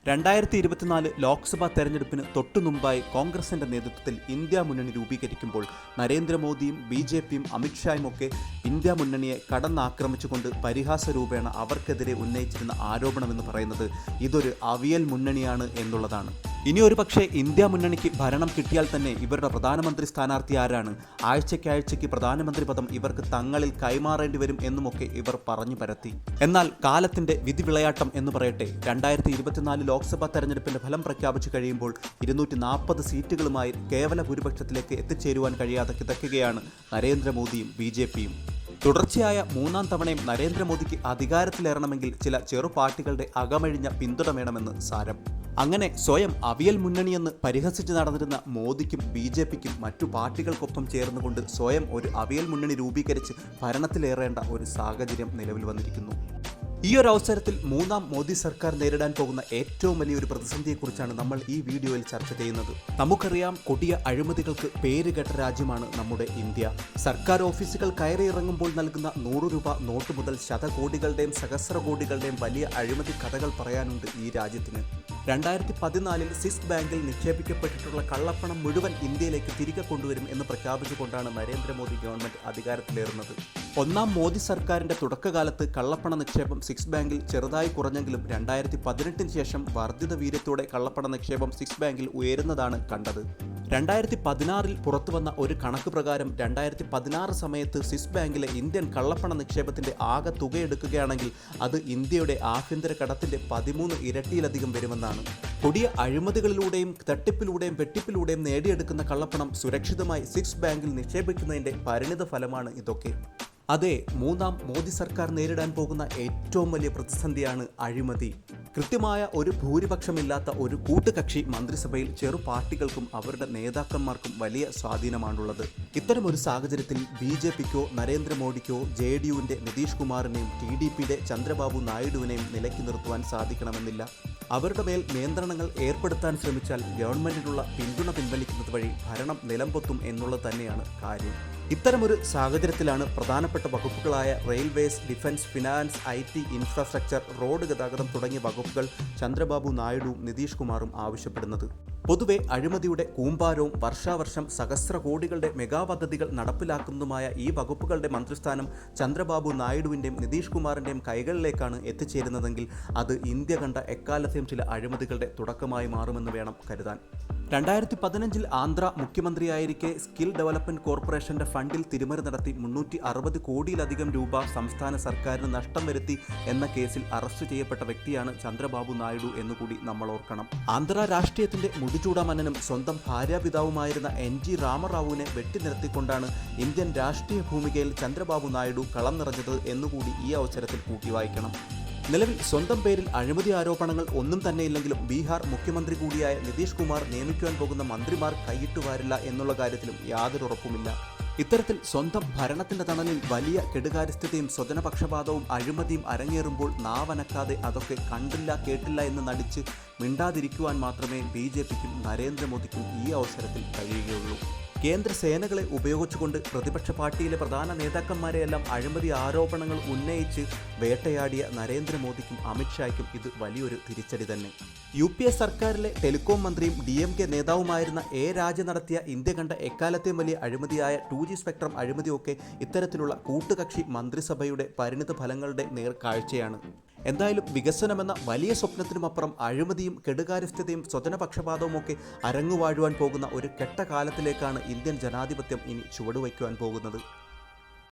2024 ലോക്സഭാ തെരഞ്ഞെടുപ്പിന് തൊട്ടുമുമ്പായി കോൺഗ്രസിന്റെ നേതൃത്വത്തിൽ ഇന്ത്യ മുന്നണി രൂപീകരിക്കുമ്പോൾ നരേന്ദ്രമോദിയും ബി.ജെ.പിയും അമിത്ഷായുമൊക്കെ ഇന്ത്യ മുന്നണിയെ കടന്നാക്രമിച്ചുകൊണ്ട് പരിഹാസരൂപേണ അവർക്കെതിരെ ഉന്നയിച്ചിരുന്ന ആരോപണമെന്ന് പറയുന്നത് ഇതൊരു അവിയൽ മുന്നണിയാണ് എന്നുള്ളതാണ്. ഇനി ഒരു പക്ഷേ ഇന്ത്യ മുന്നണിക്ക് ഭരണം കിട്ടിയാൽ തന്നെ ഇവരുടെ പ്രധാനമന്ത്രി സ്ഥാനാർത്ഥി ആരാണ്, ആഴ്ചയ്ക്കാഴ്ചയ്ക്ക് പ്രധാനമന്ത്രി പദം ഇവർക്ക് തങ്ങളിൽ കൈമാറേണ്ടി വരും എന്നുമൊക്കെ ഇവർ പറഞ്ഞു പരത്തി. എന്നാൽ കാലത്തിന്റെ വിധി വിളയാട്ടം എന്ന് പറയട്ടെ, 2024 ലോക്സഭാ തെരഞ്ഞെടുപ്പിന്റെ ഫലം പ്രഖ്യാപിച്ചു കഴിയുമ്പോൾ 240 സീറ്റുകളുമായി കേവല ഭൂരിപക്ഷത്തിലേക്ക് എത്തിച്ചേരുവാൻ കഴിയാതെ കിതയ്ക്കുകയാണ് നരേന്ദ്രമോദിയും ബി.ജെ.പിയും. തുടർച്ചയായ മൂന്നാം തവണയും നരേന്ദ്രമോദിക്ക് അധികാരത്തിലേറണമെങ്കിൽ ചില ചെറു പാർട്ടികളുടെ അകമഴിഞ്ഞ പിന്തുണ വേണമെന്ന് സാരം. അങ്ങനെ സ്വയം അവിയൽ മുന്നണിയെന്ന് പരിഹസിച്ച് നടന്നിരുന്ന മോദിക്കും ബി.ജെ.പിക്കും മറ്റു പാർട്ടികൾക്കൊപ്പം ചേർന്നുകൊണ്ട് സ്വയം ഒരു അവിയൽ മുന്നണി രൂപീകരിച്ച് ഭരണത്തിലേറേണ്ട ഒരു സാഹചര്യം നിലവിൽ വന്നിരിക്കുന്നു. ഈ ഒരു അവസരത്തിൽ മൂന്നാം മോദി സർക്കാർ നേരിടാൻ പോകുന്ന ഏറ്റവും വലിയൊരു പ്രതിസന്ധിയെക്കുറിച്ചാണ് നമ്മൾ ഈ വീഡിയോയിൽ ചർച്ച ചെയ്യുന്നത്. നമുക്കറിയാം, കൊടിയ അഴിമതികൾക്ക് പേരുകേട്ട രാജ്യമാണ് നമ്മുടെ ഇന്ത്യ. സർക്കാർ ഓഫീസുകൾ കയറിയിറങ്ങുമ്പോൾ നൽകുന്ന 100 രൂപ നോട്ട് മുതൽ ശതകോടികളുടെയും സഹസ്രകോടികളുടെയും വലിയ അഴിമതി കഥകൾ പറയാനുണ്ട് ഈ രാജ്യത്തിന്. 2014 സ്വിസ് ബാങ്കിൽ നിക്ഷേപിക്കപ്പെട്ടിട്ടുള്ള കള്ളപ്പണം മുഴുവൻ ഇന്ത്യയിലേക്ക് തിരികെ കൊണ്ടുവരും എന്ന് പ്രഖ്യാപിച്ചുകൊണ്ടാണ് നരേന്ദ്രമോദി ഗവൺമെന്റ് അധികാരത്തിലേറുന്നത്. ഒന്നാം മോദി സർക്കാരിന്റെ തുടക്കകാലത്ത് കള്ളപ്പണ നിക്ഷേപം സ്വിസ് ബാങ്കിൽ ചെറുതായി കുറഞ്ഞെങ്കിലും 2018 ശേഷം വർദ്ധിത വീര്യത്തോടെ കള്ളപ്പണ നിക്ഷേപം സ്വിസ് ബാങ്കിൽ ഉയരുന്നതാണ് കണ്ടത്. 2016 പുറത്തുവന്ന ഒരു കണക്ക് പ്രകാരം 2016 സമയത്ത് സ്വിസ് ബാങ്കിലെ ഇന്ത്യൻ കള്ളപ്പണ നിക്ഷേപത്തിന്റെ ആകെ തുക എടുക്കുകയാണെങ്കിൽ അത് ഇന്ത്യയുടെ ആഭ്യന്തര കടത്തിന്റെ 13 ഇരട്ടിയിലധികം വരുമെന്നാണ്. കൊടിയ അഴിമതികളിലൂടെയും തട്ടിപ്പിലൂടെയും വെട്ടിപ്പിലൂടെയും നേടിയെടുക്കുന്ന കള്ളപ്പണം സുരക്ഷിതമായി സ്വിസ് ബാങ്കിൽ നിക്ഷേപിക്കുന്നതിന്റെ പരിണിത ഫലമാണ് ഇതൊക്കെ. അതെ, മൂന്നാം മോദി സർക്കാർ നേരിടാൻ പോകുന്ന ഏറ്റവും വലിയ പ്രതിസന്ധിയാണ് അഴിമതി. കൃത്യമായ ഒരു ഭൂരിപക്ഷമില്ലാത്ത ഒരു കൂട്ടുകക്ഷി മന്ത്രിസഭയിൽ ചെറു പാർട്ടികൾക്കും അവരുടെ നേതാക്കന്മാർക്കും വലിയ സ്വാധീനമാണുള്ളത്. ഇത്തരമൊരു സാഹചര്യത്തിൽ ബി.ജെ.പിക്കോ നരേന്ദ്രമോദിക്കോ ജെ.ഡി.യുവിൻ്റെ നിതീഷ് കുമാറിനെയും ടി.ഡി.പിയുടെ ചന്ദ്രബാബു നായിഡുവിനെയും നിലയ്ക്ക് നിർത്തുവാൻ സാധിക്കണമെന്നില്ല. അവരുടെ മേൽ നിയന്ത്രണങ്ങൾ ഏർപ്പെടുത്താൻ ശ്രമിച്ചാൽ ഗവൺമെന്റിനുള്ള പിന്തുണ പിൻവലിക്കുന്നത് വഴി ഭരണം നിലംപൊത്തും എന്നുള്ളത് തന്നെയാണ് കാര്യം. ഇത്തരമൊരു സാഹചര്യത്തിലാണ് പ്രധാനപ്പെട്ട വകുപ്പുകളായ railways, defence, finance, IT, infrastructure, road ഗതാഗതം തുടങ്ങിയ വകുപ്പുകൾ ചന്ദ്രബാബു നായിഡുവും നിതീഷ് കുമാറും ആവശ്യപ്പെടുന്നത്. പൊതുവെ അഴിമതിയുടെ കൂമ്പാരവും വർഷാവർഷം സഹസ്ര കോടികളുടെ മെഗാ പദ്ധതികൾ നടപ്പിലാക്കുന്നതുമായ ഈ വകുപ്പുകളുടെ മന്ത്രിസ്ഥാനം ചന്ദ്രബാബു നായിഡുവിൻ്റെയും നിതീഷ് കുമാറിൻ്റെയും കൈകളിലേക്കാണ് എത്തിച്ചേരുന്നതെങ്കിൽ അത് ഇന്ത്യ കണ്ട എക്കാലത്തെയും ചില അഴിമതികളുടെ തുടക്കമായി മാറുമെന്ന് വേണം കരുതാൻ. 2015 ആന്ധ്ര മുഖ്യമന്ത്രിയായിരിക്കെ സ്കിൽ ഡെവലപ്മെന്റ് കോർപ്പറേഷന്റെ ഫണ്ടിൽ തിരിമറി നടത്തി 360 കോടിയിലധികം രൂപ സംസ്ഥാന സർക്കാരിന് നഷ്ടം വരുത്തി എന്ന കേസിൽ അറസ്റ്റ് ചെയ്യപ്പെട്ട വ്യക്തിയാണ് ചന്ദ്രബാബു നായിഡു എന്നുകൂടി നമ്മൾ ഓർക്കണം. ആന്ധ്ര രാഷ്ട്രീയത്തിന്റെ മുടിചൂടാമന്നനും സ്വന്തം ഭാര്യാപിതാവുമായിരുന്ന NG രാമറാവുവിനെ വെട്ടിനിർത്തിക്കൊണ്ടാണ് ഇന്ത്യൻ രാഷ്ട്രീയ ഭൂമികയിൽ ചന്ദ്രബാബു നായിഡു കളം നിറഞ്ഞത് എന്നുകൂടി ഈ അവസരത്തിൽ കൂട്ടി വായിക്കണം. നിലവിൽ സ്വന്തം പേരിൽ അഴിമതി ആരോപണങ്ങൾ ഒന്നും തന്നെയില്ലെങ്കിലും ബീഹാർ മുഖ്യമന്ത്രി കൂടിയായ നിതീഷ് കുമാർ നിയമിക്കുവാൻ പോകുന്ന മന്ത്രിമാർ കൈയിട്ടുവാരില്ല എന്നുള്ള കാര്യത്തിലും യാതൊരു ഉറപ്പുമില്ല. ഇത്തരത്തിൽ സ്വന്തം ഭരണത്തിന്റെ തണലിൽ വലിയ കെടുകാര്യസ്ഥതയും സ്വജനപക്ഷപാതവും അഴിമതിയും അരങ്ങേറുമ്പോൾ നാവനക്കാതെ അതൊക്കെ കണ്ടില്ല കേട്ടില്ല എന്ന് നടിച്ച് മിണ്ടാതിരിക്കുവാൻ മാത്രമേ ബി.ജെ.പിക്കും നരേന്ദ്രമോദിക്കും ഈ അവസരത്തിൽ കഴിയുകയുള്ളൂ. കേന്ദ്ര സേനകളെ ഉപയോഗിച്ചുകൊണ്ട് പ്രതിപക്ഷ പാർട്ടിയിലെ പ്രധാന നേതാക്കന്മാരെയെല്ലാം അഴിമതി ആരോപണങ്ങൾ ഉന്നയിച്ച് വേട്ടയാടിയ നരേന്ദ്രമോദിക്കും അമിത്ഷായ്ക്കും ഇത് വലിയൊരു തിരിച്ചടി തന്നെ. UPA സർക്കാരിലെ ടെലികോം മന്ത്രിയും DMK നേതാവുമായിരുന്ന രാജ നടത്തിയ ഇന്ത്യ കണ്ട എക്കാലത്തെയും വലിയ അഴിമതിയായ 2G സ്പെക്ട്രം അഴിമതിയൊക്കെ ഇത്തരത്തിലുള്ള കൂട്ടുകക്ഷി മന്ത്രിസഭയുടെ പരിണിത ഫലങ്ങളുടെ നേർക്കാഴ്ചയാണ്. എന്തായാലും വികസനമെന്ന വലിയ സ്വപ്നത്തിനുമപ്പുറം അഴിമതിയും കെടുകാര്യസ്ഥതയും സ്വജനപക്ഷപാതവുമൊക്കെ അരങ്ങുവാഴുവാൻ പോകുന്ന ഒരു കെട്ട കാലത്തിലേക്കാണ് ഇന്ത്യൻ ജനാധിപത്യം ഇനി ചുവടുവയ്ക്കുവാൻ പോകുന്നത്.